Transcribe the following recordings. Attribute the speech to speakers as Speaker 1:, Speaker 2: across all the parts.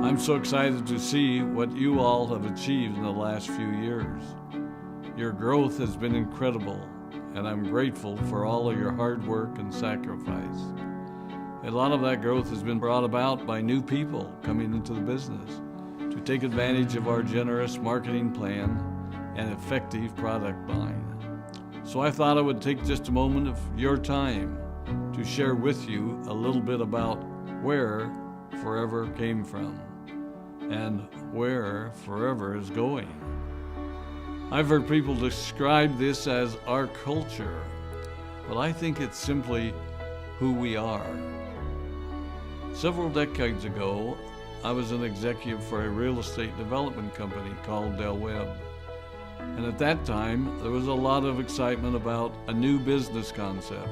Speaker 1: I'm so excited to see what you all have achieved in the last few years. Your growth has been incredible, and I'm grateful for all of your hard work and sacrifice. A lot of that growth has been brought about by new people coming into the business to take advantage of our generous marketing plan and effective product line. So I thought I would take just a moment of your time to share with you a little bit about where Forever came from and where Forever is going. I've heard people describe this as our culture, but I think it's simply who we are. Several decades ago, I was an executive for a real estate development company called Del Webb. And at that time, there was a lot of excitement about a new business concept.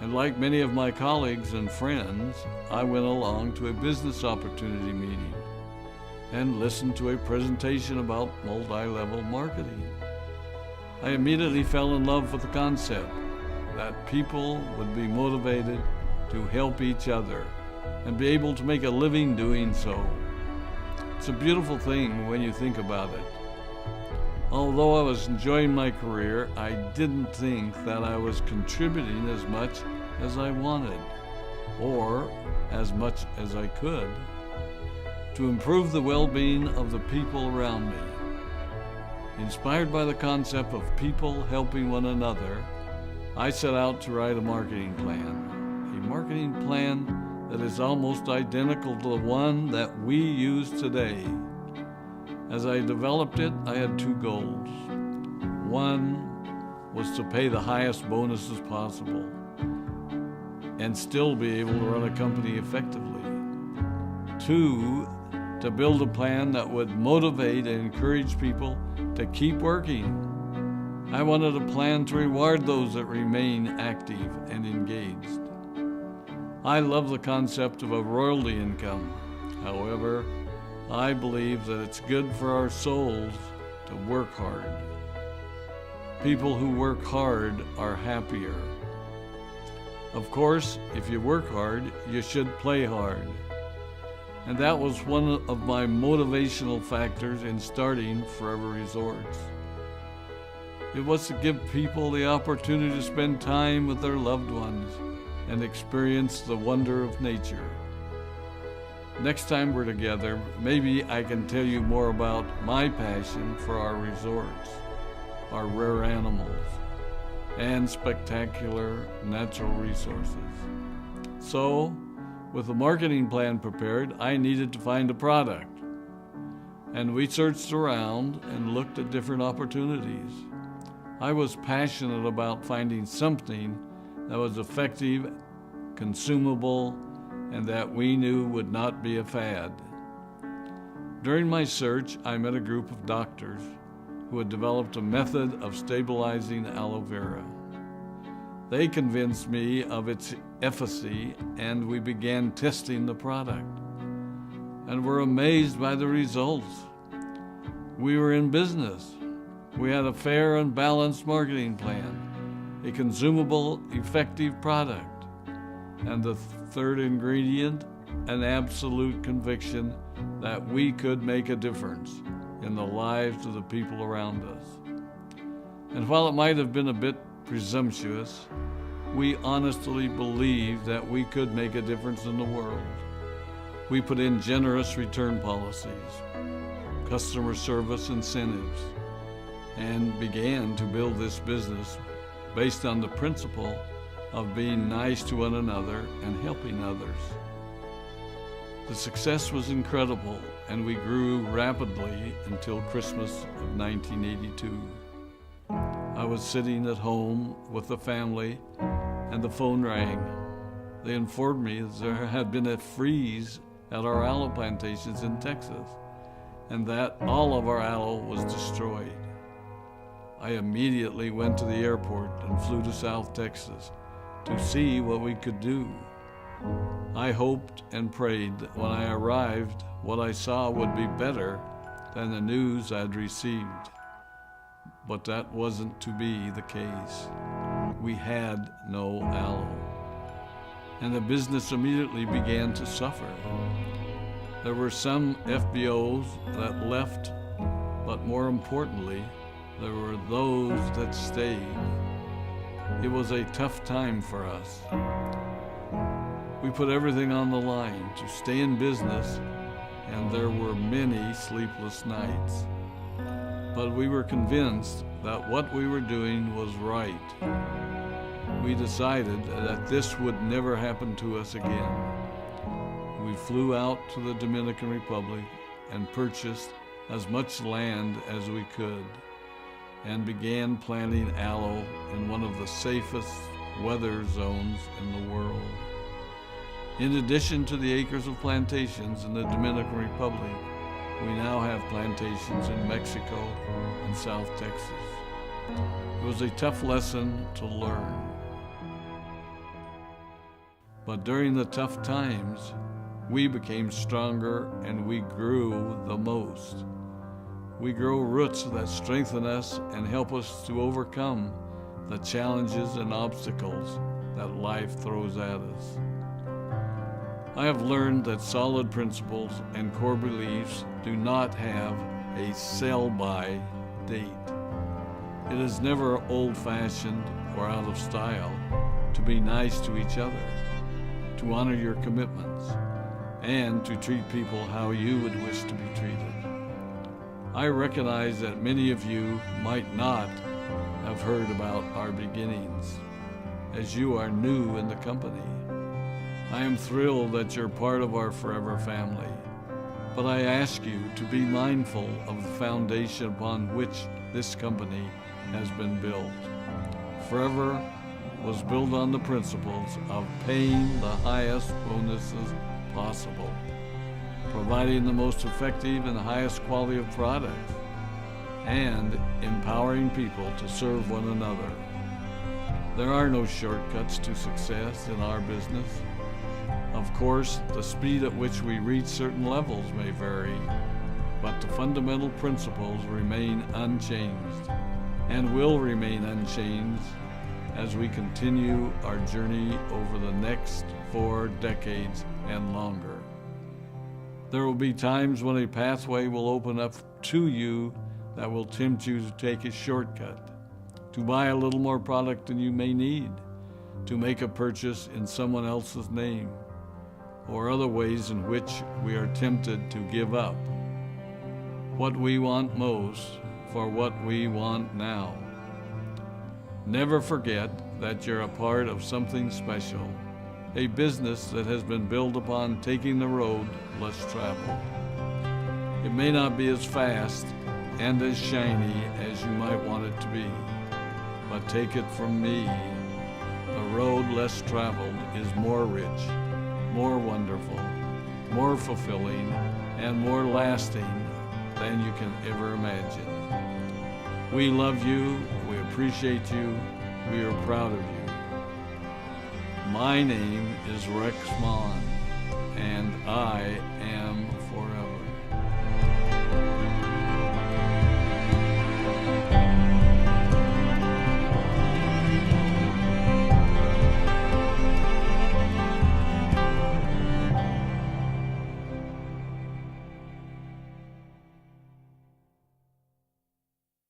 Speaker 1: And like many of my colleagues and friends, I went along to a business opportunity meeting and listened to a presentation about multi-level marketing. I immediately fell in love with the concept that people would be motivated to help each other and be able to make a living doing so. It's a beautiful thing when you think about it. Although I was enjoying my career, I didn't think that I was contributing as much as I wanted, or as much as I could, to improve the well-being of the people around me. Inspired by the concept of people helping one another, I set out to write a marketing plan that is almost identical to the one that we use today. As I developed it, I had two goals. One was to pay the highest bonuses possible and still be able to run a company effectively. Two, to build a plan that would motivate and encourage people to keep working. I wanted a plan to reward those that remain active and engaged. I love the concept of a royalty income. However, I believe that it's good for our souls to work hard. People who work hard are happier. Of course, if you work hard, you should play hard. And that was one of my motivational factors in starting Forever Resorts. It was to give people the opportunity to spend time with their loved ones and experience the wonder of nature. Next time we're together, maybe I can tell you more about my passion for our resorts, our rare animals, and spectacular natural resources. So, with the marketing plan prepared, I needed to find a product. And we searched around and looked at different opportunities. I was passionate about finding something that was effective, consumable, and that we knew would not be a fad. During my search, I met a group of doctors who had developed a method of stabilizing aloe vera. They convinced me of its efficacy, and we began testing the product, and were amazed by the results. We were in business. We had a fair and balanced marketing plan, a consumable, effective product, and the third ingredient, an absolute conviction that we could make a difference in the lives of the people around us. And while it might have been a bit presumptuous, we honestly believed that we could make a difference in the world. We put in generous return policies, customer service incentives, and began to build this business based on the principle of being nice to one another and helping others. The success was incredible, and we grew rapidly until Christmas of 1982. I was sitting at home with the family, and the phone rang. They informed me that there had been a freeze at our aloe plantations in Texas, and that all of our aloe was destroyed. I immediately went to the airport and flew to South Texas to see what we could do. I hoped and prayed that when I arrived, what I saw would be better than the news I'd received. But that wasn't to be the case. We had no aloe, and the business immediately began to suffer. There were some FBOs that left, but more importantly, there were those that stayed. It was a tough time for us. We put everything on the line to stay in business, and there were many sleepless nights. But we were convinced that what we were doing was right. We decided that this would never happen to us again. We flew out to the Dominican Republic and purchased as much land as we could and began planting aloe in one of the safest weather zones in the world. In addition to the acres of plantations in the Dominican Republic, we now have plantations in Mexico and South Texas. It was a tough lesson to learn. But during the tough times, we became stronger and we grew the most. We grow roots that strengthen us and help us to overcome the challenges and obstacles that life throws at us. I have learned that solid principles and core beliefs do not have a sell-by date. It is never old-fashioned or out of style to be nice to each other, to honor your commitments, and to treat people how you would wish to be treated. I recognize that many of you might not have heard about our beginnings, as you are new in the company. I am thrilled that you're part of our Forever family, but I ask you to be mindful of the foundation upon which this company has been built. Forever was built on the principles of paying the highest bonuses possible, providing the most effective and highest quality of products, and empowering people to serve one another. There are no shortcuts to success in our business. Of course, the speed at which we reach certain levels may vary, but the fundamental principles remain unchanged and will remain unchanged as we continue our journey over the next 4 decades and longer. There will be times when a pathway will open up to you that will tempt you to take a shortcut, to buy a little more product than you may need, to make a purchase in someone else's name, or other ways in which we are tempted to give up what we want most for what we want now. Never forget that you're a part of something special, a business that has been built upon taking the road less traveled. It may not be as fast and as shiny as you might want it to be, but take it from me, the road less traveled is more rich, more wonderful, more fulfilling, and more lasting than you can ever imagine. We love you, we appreciate you, we are proud of you. My name is Rex Maughan, and I am